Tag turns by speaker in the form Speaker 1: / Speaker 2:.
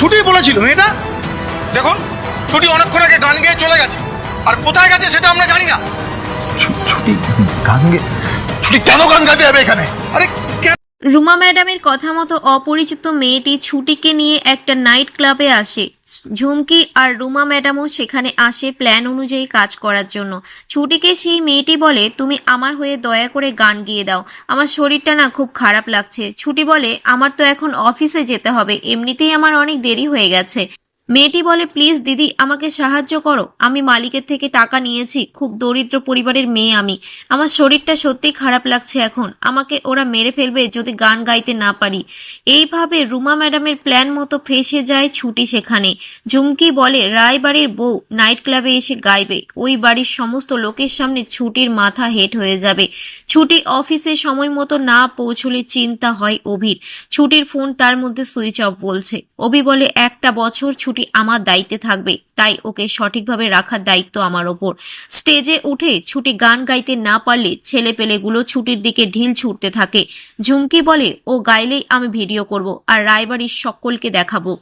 Speaker 1: ছুটি বলেছিল মেয়েটা।
Speaker 2: দেখুন ছুটি অনেকক্ষণ আগে গান গেয়ে চলে গেছে, আর কোথায় গেছে সেটা আমরা জানি না।
Speaker 1: ছুটি গান গে ছুটি কেন গান গাইতে যাবে এখানে? আরে
Speaker 3: রুমা ম্যাডামের কথা মতো অপরিচিত মেয়েটি ছুটিকে নিয়ে একটা নাইট ক্লাবে আসে। ঝুমকি আর রুমা ম্যাডামও সেখানে আসে প্ল্যান অনুযায়ী কাজ করার জন্য। ছুটিকে সেই মেয়েটি বলে, তুমি আমার হয়ে দয়া করে গান গেয়ে দাও, আমার শরীরটা না খুব খারাপ লাগছে। ছুটি বলে, আমার তো এখন অফিসে যেতে হবে, এমনিতেই আমার অনেক দেরি হয়ে গেছে। মেয়েটি বলে, প্লিজ দিদি আমাকে সাহায্য করো, আমি মালিকের থেকে টাকা নিয়েছি, খুব দরিদ্র পরিবারের মেয়ে আমি, আমার শরীরটা সত্যিই খারাপ লাগছে এখন, আমাকে ওরা মেরে ফেলবে যদি গান গাইতে না পারি। এইভাবে রুমা ম্যাডামের প্ল্যান মতো ফেঁসে যায় ছুটি সেখানে। ঝুমকি বলে, রায়বাড়ির বউ নাইট ক্লাবে এসে গাইবে, ওই বাড়ির সমস্ত লোকের সামনে ছুটির মাথা হেট হয়ে যাবে। ছুটি অফিসে সময় মতো না পৌঁছলে চিন্তা হয় অভির। ছুটির ফোন তার মধ্যে সুইচ অফ বলছে। অভি বলে, একটা বছর ছুটি আমার দায়িত্বে থাকবে, তাই ওকে সঠিকভাবে রাখার দায়িত্ব আমার ওপর। স্টেজে উঠে ছুটি গান গাইতে না পারলে ছেলে পেলেগুলো ছুটির দিকে ঢিল ছুটতে থাকে। ঝুমকি বলে, ও গাইলেই আমি ভিডিও করব আর রায়বাড়ির সকলকে দেখাবো।